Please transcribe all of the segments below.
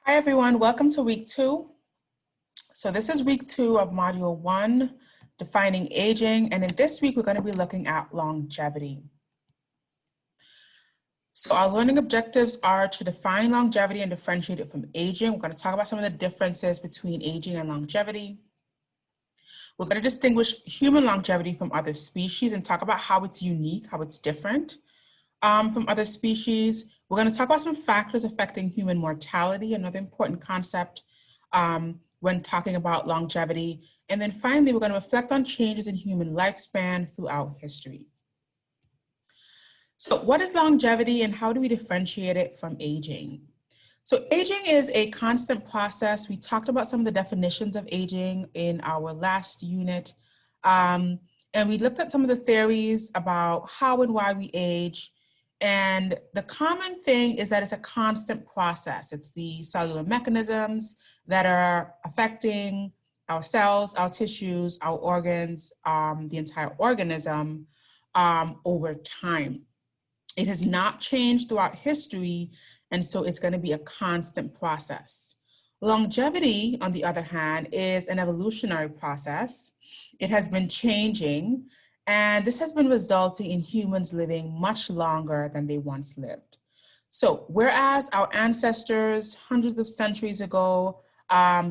Hi everyone, welcome to week 2. So this is week 2 of module 1, defining aging. And in this week, we're going to be looking at longevity. So our learning objectives are to define longevity and differentiate it from aging. We're going to talk about some of the differences between aging and longevity. We're going to distinguish human longevity from other species and talk about how it's unique, how it's different from other species. We're going to talk about some factors affecting human mortality, another important concept when talking about longevity. And then finally, we're going to reflect on changes in human lifespan throughout history. So what is longevity and how do we differentiate it from aging? So aging is a constant process. We talked about some of the definitions of aging in our last unit. And we looked at some of the theories about how and why we age. And the common thing is that it's a constant process. It's the cellular mechanisms that are affecting our cells, our tissues, our organs, the entire organism over time. It has not changed throughout history, and so it's going to be a constant process. Longevity, on the other hand, is an evolutionary process. It has been changing, and this has been resulting in humans living much longer than they once lived. So whereas our ancestors hundreds of centuries ago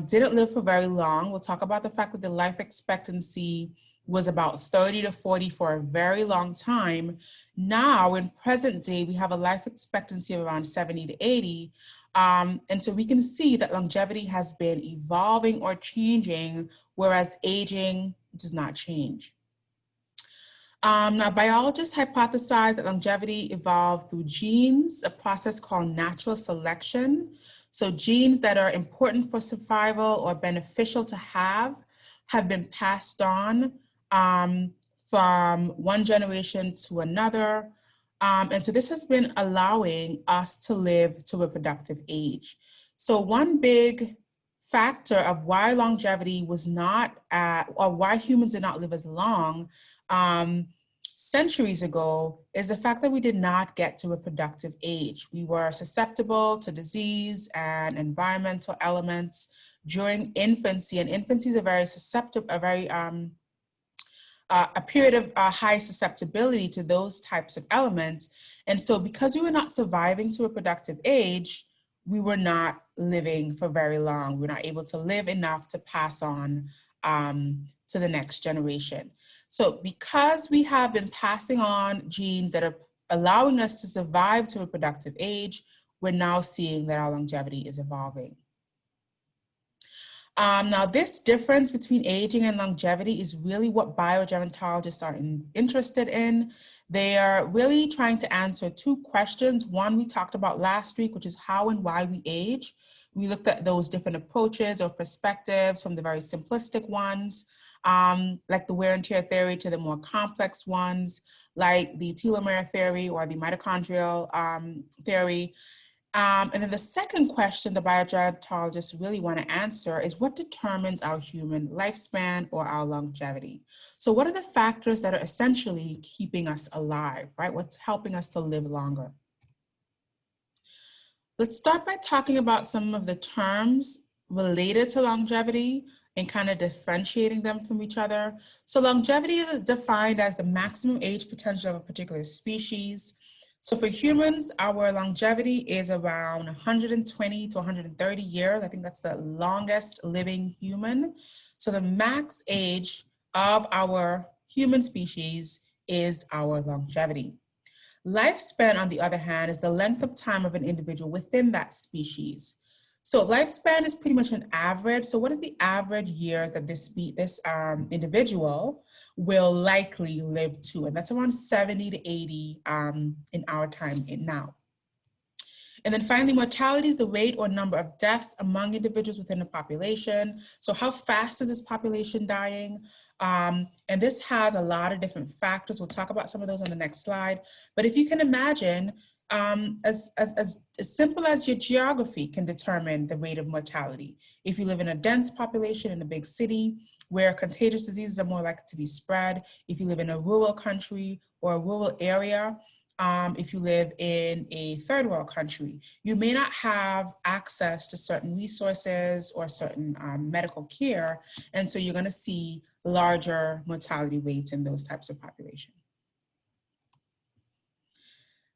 didn't live for very long, we'll talk about the fact that the life expectancy was about 30 to 40 for a very long time. Now, in present day, we have a life expectancy of around 70 to 80. And so we can see that longevity has been evolving or changing, whereas aging does not change. Now, biologists hypothesize that longevity evolved through genes, a process called natural selection. So genes that are important for survival or beneficial to have been passed on from one generation to another. And so this has been allowing us to live to reproductive age. So one big factor of why longevity was not, or why humans did not live as long centuries ago is the fact that we did not get to reproductive age. We were susceptible to disease and environmental elements during infancy, and infancy is a very susceptible, a period of high susceptibility to those types of elements. And so because we were not surviving to reproductive age, we were not living for very long. We were not able to live enough to pass on to the next generation. So because we have been passing on genes that are allowing us to survive to reproductive age, we're now seeing that our longevity is evolving. Now, this difference between aging and longevity is really what biogerontologists are interested in. They are really trying to answer two questions. One we talked about last week, which is how and why we age. We looked at those different approaches or perspectives, from the very simplistic ones, like the wear and tear theory, to the more complex ones, like the telomere theory or the mitochondrial theory. And then the second question the biogerontologists really want to answer is what determines our human lifespan or our longevity? So what are the factors that are essentially keeping us alive, right? What's helping us to live longer? Let's start by talking about some of the terms related to longevity and kind of differentiating them from each other. So longevity is defined as the maximum age potential of a particular species. So for humans, our longevity is around 120 to 130 years. I think that's the longest living human. So the max age of our human species is our longevity. Lifespan, on the other hand, is the length of time of an individual within that species. So lifespan is pretty much an average. So what is the average years that this individual will likely live to? And that's around 70 to 80 in our time now. And then finally, mortality is the rate or number of deaths among individuals within a population. So how fast is this population dying? And this has a lot of different factors. We'll talk about some of those on the next slide. But if you can imagine, as simple as your geography can determine the rate of mortality. If you live in a dense population in a big city where contagious diseases are more likely to be spread, if you live in a rural country or a rural area, if you live in a third world country. You may not have access to certain resources or certain medical care, and so you're going to see larger mortality rates in those types of population.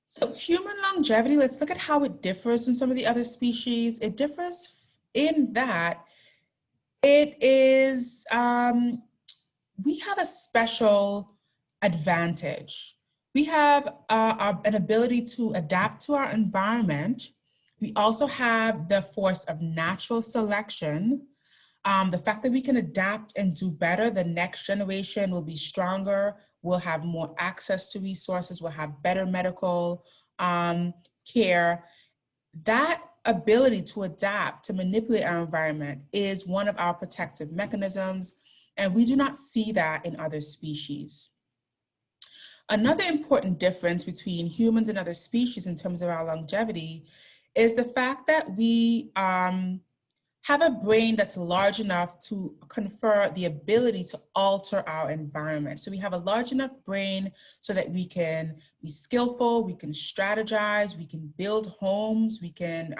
So human longevity, let's look at how it differs from some of the other species. It differs in that it is, we have a special advantage. We have an ability to adapt to our environment. We also have the force of natural selection. The fact that we can adapt and do better, the next generation will be stronger, will have more access to resources, will have better medical care. That ability to adapt, to manipulate our environment is one of our protective mechanisms, and we do not see that in other species. Another important difference between humans and other species in terms of our longevity is the fact that we have a brain that's large enough to confer the ability to alter our environment. So we have a large enough brain so that we can be skillful, we can strategize, we can build homes, we can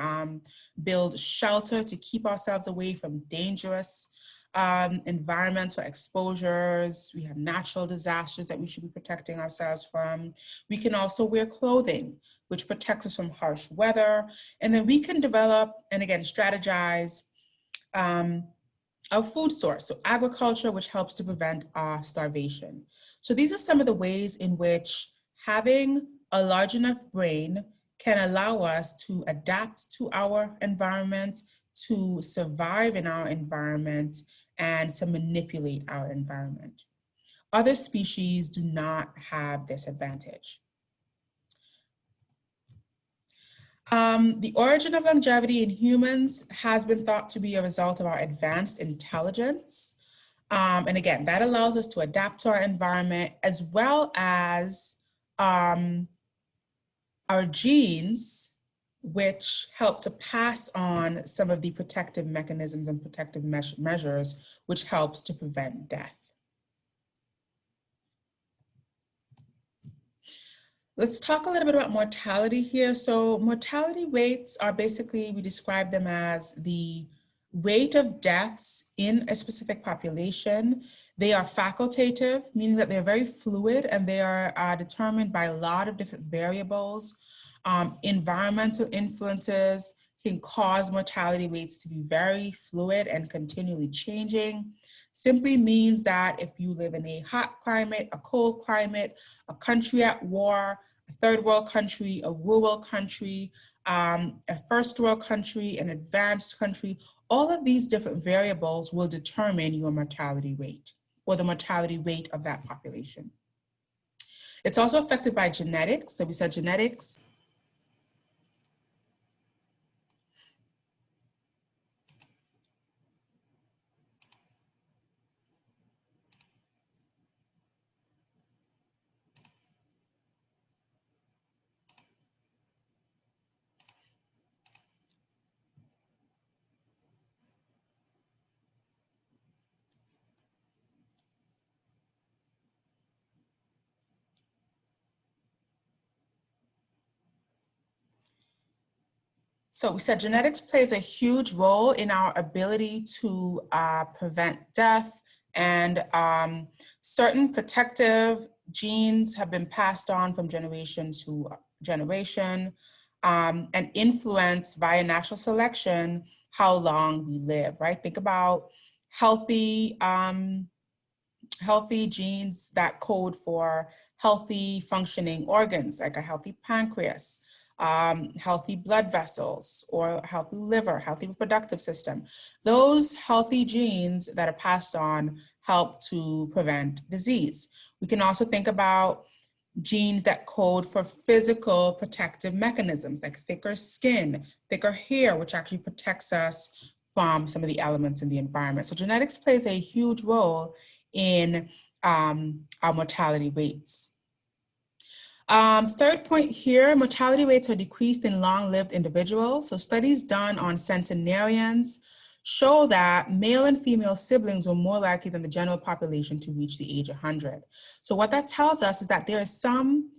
build shelter to keep ourselves away from dangerous environmental exposures. We have natural disasters that we should be protecting ourselves from. We can also wear clothing, which protects us from harsh weather. And then we can develop, and again, strategize our food source, so agriculture, which helps to prevent starvation. So these are some of the ways in which having a large enough brain can allow us to adapt to our environment, to survive in our environment, and to manipulate our environment. Other species do not have this advantage. The origin of longevity in humans has been thought to be a result of our advanced intelligence. And again, that allows us to adapt to our environment as well as our genes, which help to pass on some of the protective mechanisms and protective measures, which helps to prevent death. Let's talk a little bit about mortality here. So mortality rates are basically, we describe them as the rate of deaths in a specific population. They are facultative, meaning that they're very fluid and they are determined by a lot of different variables. Environmental influences can cause mortality rates to be very fluid and continually changing. Simply means that if you live in a hot climate, a cold climate, a country at war, a third world country, a rural country, a first world country, an advanced country, all of these different variables will determine your mortality rate or the mortality rate of that population. It's also affected by genetics. So we said genetics. So we said genetics plays a huge role in our ability to prevent death, and certain protective genes have been passed on from generation to generation and influence via natural selection how long we live, right? Think about healthy, healthy genes that code for healthy functioning organs, like a healthy pancreas, healthy blood vessels, or healthy liver, healthy reproductive system. Those healthy genes that are passed on help to prevent disease. We can also think about genes that code for physical protective mechanisms, like thicker skin, thicker hair, which actually protects us from some of the elements in the environment. So genetics plays a huge role in our mortality rates. Third point here, mortality rates are decreased in long-lived individuals. So studies done on centenarians show that male and female siblings were more likely than the general population to reach the age of 100. So what that tells us is that there is some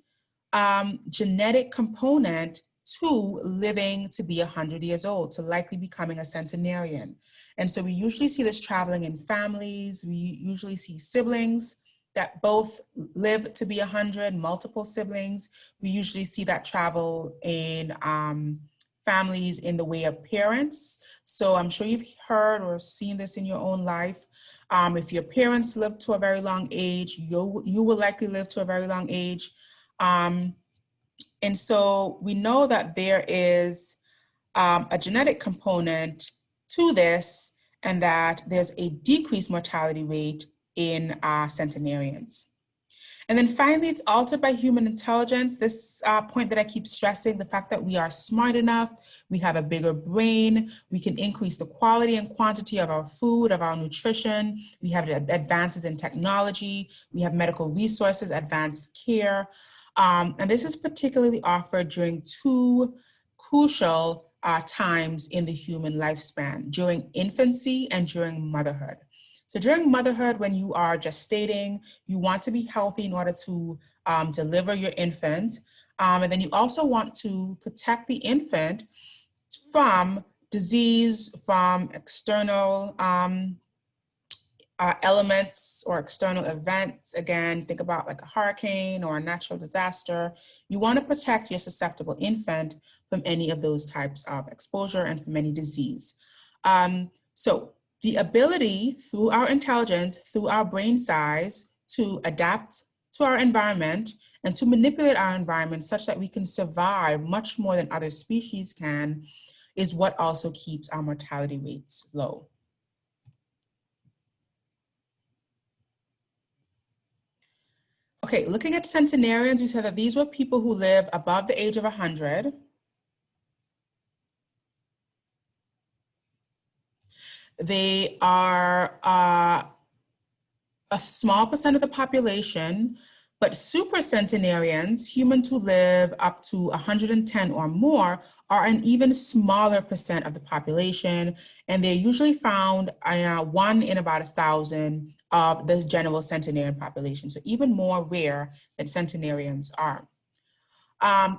genetic component to living to be 100 years old, to likely becoming a centenarian. And so we usually see this traveling in families. We usually see siblings that both live to be 100, multiple siblings. We usually see that travel in families in the way of parents. So I'm sure you've heard or seen this in your own life. If your parents live to a very long age, you will likely live to a very long age. And so we know that there is a genetic component to this, and that there's a decreased mortality rate in centenarians. And then finally, it's altered by human intelligence. This point that I keep stressing, the fact that we are smart enough, we have a bigger brain, we can increase the quality and quantity of our food, of our nutrition, we have advances in technology, we have medical resources, advanced care. And this is particularly offered during two crucial times in the human lifespan, during infancy and during motherhood. So during motherhood, when you are gestating, you want to be healthy in order to deliver your infant. And then you also want to protect the infant from disease, from external elements or external events. Again, think about like a hurricane or a natural disaster. You want to protect your susceptible infant from any of those types of exposure and from any disease. So the ability through our intelligence, through our brain size, to adapt to our environment and to manipulate our environment such that we can survive much more than other species can, is what also keeps our mortality rates low. Okay, looking at centenarians, we said that these were people who live above the age of 100. They are a small percent of the population, but super centenarians, humans who live up to 110 or more, are an even smaller percent of the population, and they're usually found 1 in about 1,000 of the general centenarian population, so even more rare than centenarians are.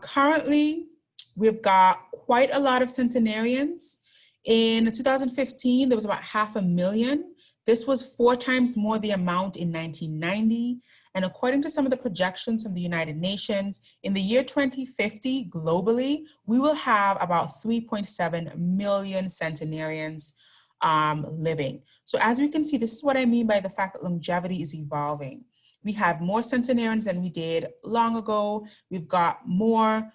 Currently, we've got quite a lot of centenarians. In 2015, there was about 500,000. This was 4 times more the amount in 1990. And according to some of the projections from the United Nations, in the year 2050, globally, we will have about 3.7 million centenarians living. So as we can see, this is what I mean by the fact that longevity is evolving. We have more centenarians than we did long ago. We've got more,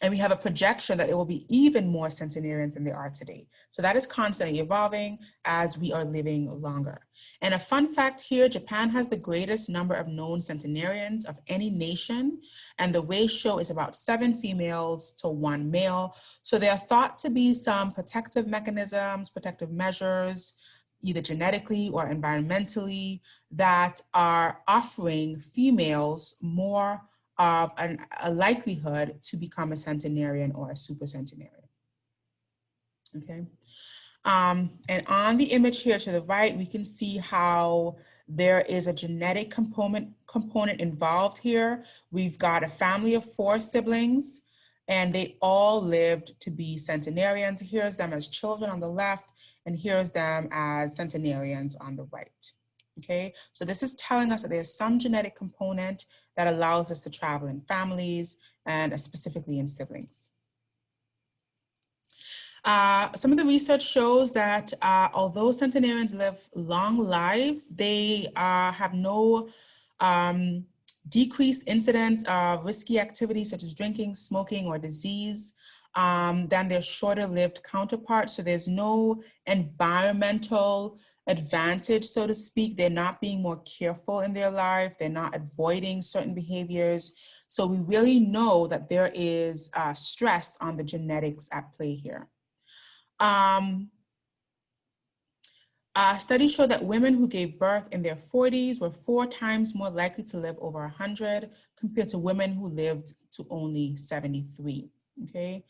and we have a projection that it will be even more centenarians than there are today. So that is constantly evolving as we are living longer. And a fun fact here, Japan has the greatest number of known centenarians of any nation, and the ratio is about 7 females to 1 male. So there are thought to be some protective mechanisms, protective measures, either genetically or environmentally, that are offering females more of a likelihood to become a centenarian or a super centenarian. Okay. And on the image here to the right, we can see how there is a genetic component involved here. We've got a family of 4 siblings, and they all lived to be centenarians. Here's them as children on the left, and here's them as centenarians on the right. Okay, so this is telling us that there's some genetic component that allows us to travel in families and specifically in siblings. Some of the research shows that although centenarians live long lives, they have no decreased incidence of risky activities such as drinking, smoking, or disease than their shorter lived counterparts. So there's no environmental advantage, so to speak. They're not being more careful in their life. They're not avoiding certain behaviors. So we really know that there is stress on the genetics at play here. Studies show that women who gave birth in their 40s were 4 times more likely to live over 100 compared to women who lived to only 73, okay?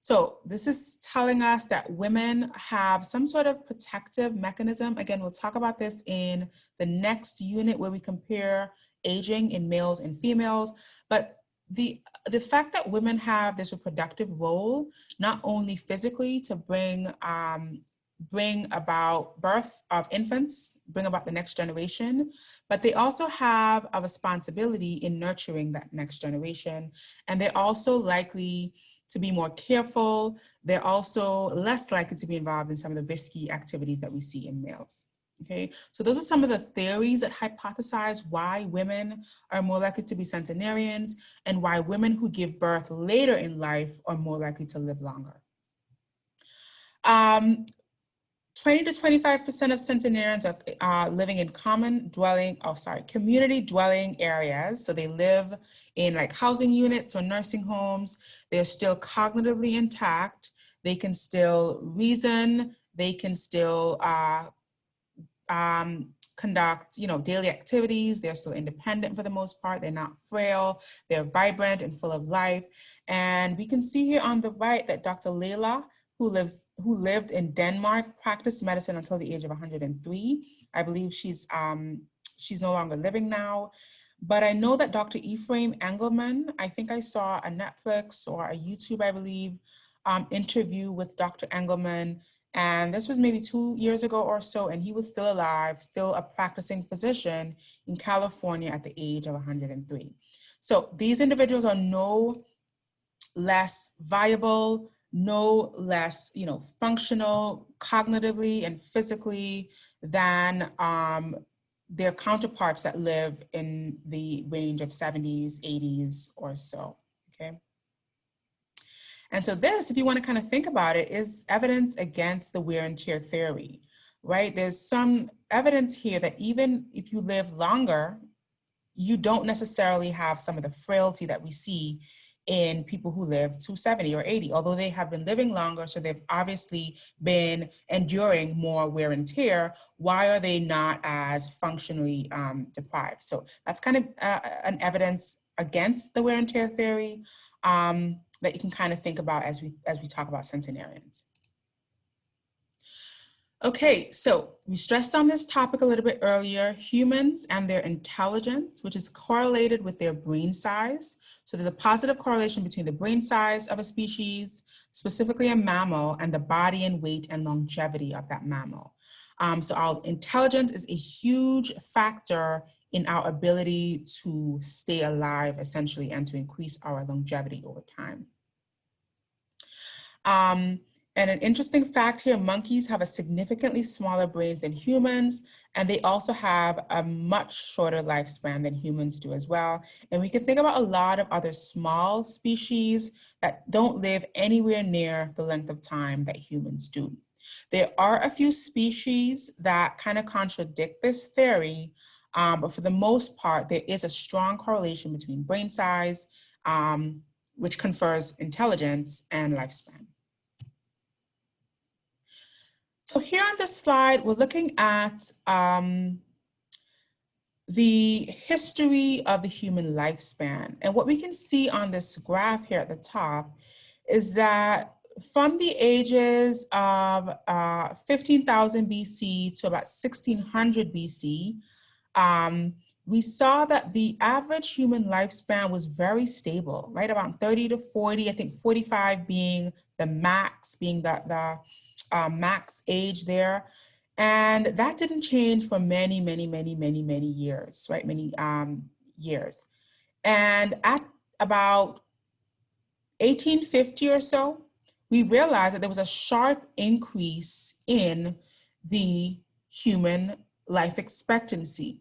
So this is telling us that women have some sort of protective mechanism. Again, we'll talk about this in the next unit where we compare aging in males and females, but the fact that women have this reproductive role, not only physically to bring about birth of infants, bring about the next generation, but they also have a responsibility in nurturing that next generation. And they're also likely to be more careful. They're also less likely to be involved in some of the risky activities that we see in males. Okay, so those are some of the theories that hypothesize why women are more likely to be centenarians and why women who give birth later in life are more likely to live longer. 20 to 25% of centenarians are living in community dwelling areas. So they live in like housing units or nursing homes. They're still cognitively intact. They can still reason. They can still conduct, daily activities. They're still independent for the most part. They're not frail. They're vibrant and full of life. And we can see here on the right that Dr. Leila, who lived in Denmark, practiced medicine until the age of 103. I believe she's no longer living now. But I know that Dr. Ephraim Engelman, I think I saw a Netflix or a YouTube, I believe, interview with Dr. Engelman. And this was maybe 2 years ago or so, and he was still alive, still a practicing physician in California at the age of 103. So these individuals are no less viable, no less, functional cognitively and physically than their counterparts that live in the range of 70s, 80s or so, okay? And so this, if you want to kind of think about it, is evidence against the wear and tear theory, right? There's some evidence here that even if you live longer, you don't necessarily have some of the frailty that we see in people who live to 70 or 80, although they have been living longer, so they've obviously been enduring more wear and tear. Why are they not as functionally deprived? So that's kind of an evidence against the wear and tear theory that you can kind of think about as we talk about centenarians. Okay, so we stressed on this topic a little bit earlier, humans and their intelligence, which is correlated with their brain size. So there's a positive correlation between the brain size of a species, specifically a mammal, and the body and weight and longevity of that mammal. So our intelligence is a huge factor in our ability to stay alive, essentially, and to increase our longevity over time. And an interesting fact here, monkeys have a significantly smaller brains than humans, and they also have a much shorter lifespan than humans do as well. And we can think about a lot of other small species that don't live anywhere near the length of time that humans do. There are a few species that kind of contradict this theory, but for the most part, there is a strong correlation between brain size, which confers intelligence, and lifespan. So here on this slide, we're looking at the history of the human lifespan. And what we can see on this graph here at the top is that from the ages of 15,000 BC to about 1600 BC, we saw that the average human lifespan was very stable, right? Around 30 to 40, I think 45 being the max, being the max age there. And that didn't change for many years, right? Many years. And at about 1850 or so, we realized that there was a sharp increase in the human life expectancy,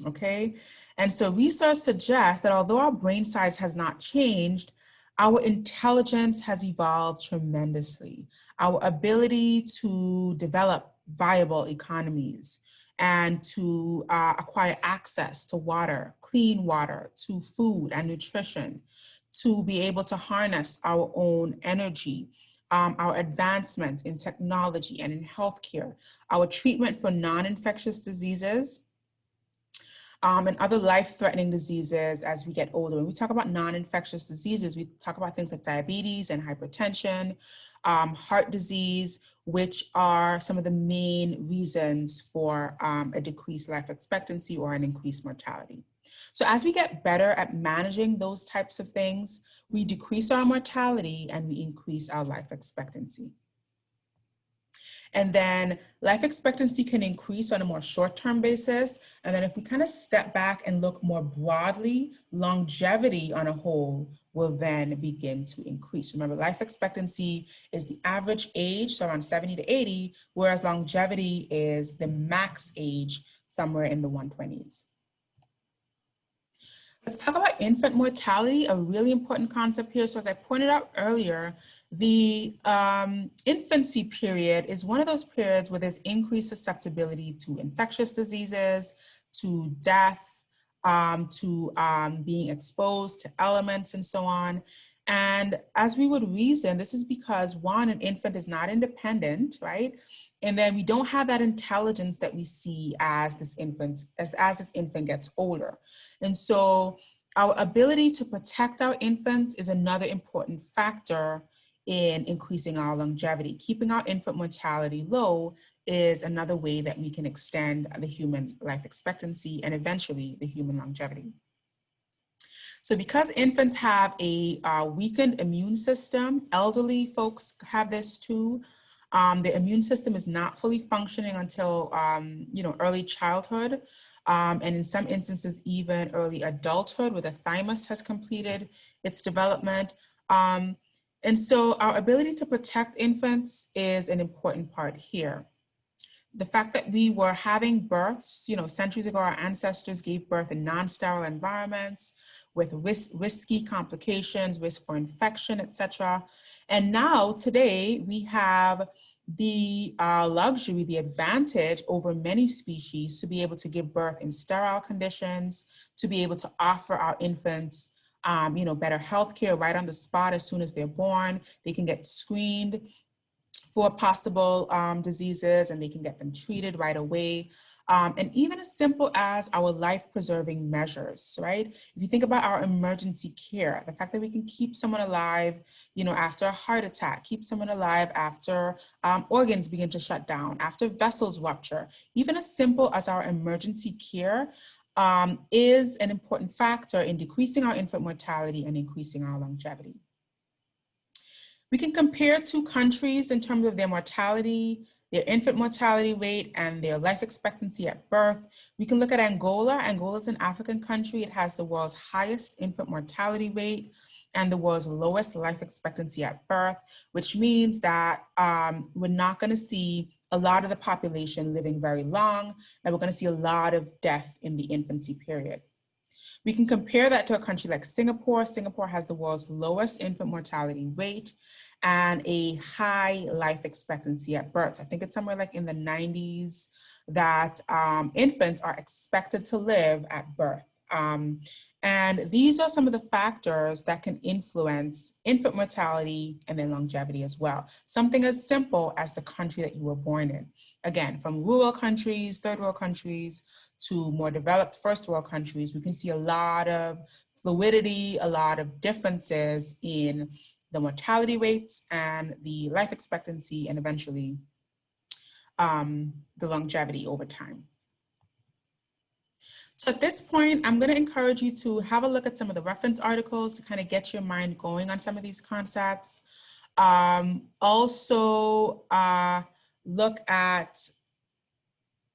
okay? And so research suggests that although our brain size has not changed, our intelligence has evolved tremendously. Our ability to develop viable economies and to acquire access to water, clean water, to food and nutrition, to be able to harness our own energy, our advancements in technology and in healthcare, our treatment for non-infectious diseases, and other life-threatening diseases as we get older. When we talk about non-infectious diseases, we talk about things like diabetes and hypertension, heart disease, which are some of the main reasons for a decreased life expectancy or an increased mortality. So as we get better at managing those types of things, we decrease our mortality and we increase our life expectancy. And then life expectancy can increase on a more short-term basis. And then if we kind of step back and look more broadly, longevity on a whole will then begin to increase. Remember, life expectancy is the average age, so around 70 to 80, whereas longevity is the max age, somewhere in the 120s. Let's talk about infant mortality, a really important concept here. So as I pointed out earlier, the infancy period is one of those periods where there's increased susceptibility to infectious diseases, to death, to being exposed to elements and so on. And as we would reason, this is because one, an infant is not independent, right? And then we don't have that intelligence that we see as this infant, as this infant gets older. And so our ability to protect our infants is another important factor in increasing our longevity. Keeping our infant mortality low is another way that we can extend the human life expectancy and eventually the human longevity. So because infants have a weakened immune system, elderly folks have this too. The immune system is not fully functioning until early childhood, and in some instances even early adulthood, where the thymus has completed its development. And so our ability to protect infants is an important part here. The fact that we were having births, centuries ago, our ancestors gave birth in non-sterile environments with risky complications, risk for infection, etc. And now today we have the luxury, the advantage over many species to be able to give birth in sterile conditions, to be able to offer our infants better healthcare right on the spot as soon as they're born. They can get screened for possible diseases and they can get them treated right away. And even as simple as our life-preserving measures, right? If you think about our emergency care, the fact that we can keep someone alive, after a heart attack, keep someone alive after organs begin to shut down, after vessels rupture, even as simple as our emergency care is an important factor in decreasing our infant mortality and increasing our longevity. We can compare two countries in terms of their mortality, their infant mortality rate, and their life expectancy at birth. We can look at Angola. Angola is an African country. It has the world's highest infant mortality rate and the world's lowest life expectancy at birth, which means that we're not going to see a lot of the population living very long, and we're going to see a lot of death in the infancy period. We can compare that to a country like Singapore. Singapore has the world's lowest infant mortality rate and a high life expectancy at birth. So I think it's somewhere like in the 90s that infants are expected to live at birth. And these are some of the factors that can influence infant mortality and then longevity as well. Something as simple as the country that you were born in. Again, from rural countries, third world countries, to more developed first world countries, we can see a lot of fluidity, a lot of differences in the mortality rates and the life expectancy and eventually the longevity over time. So at this point, I'm going to encourage you to have a look at some of the reference articles to kind of get your mind going on some of these concepts. Also, look at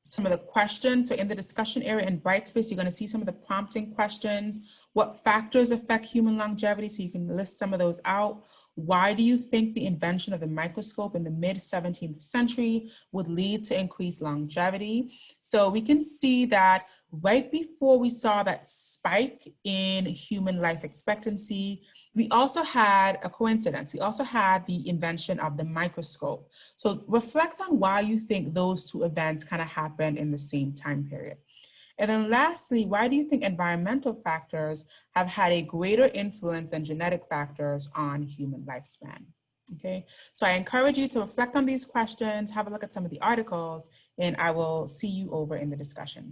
some of the questions. So in the discussion area in Brightspace, you're going to see some of the prompting questions. What factors affect human longevity? So you can list some of those out. Why do you think the invention of the microscope in the mid-17th century would lead to increased longevity? So we can see that right before we saw that spike in human life expectancy, we also had a coincidence. We also had the invention of the microscope. So reflect on why you think those two events kind of happened in the same time period. And then lastly, why do you think environmental factors have had a greater influence than genetic factors on human lifespan? Okay, so I encourage you to reflect on these questions, have a look at some of the articles, and I will see you over in the discussion.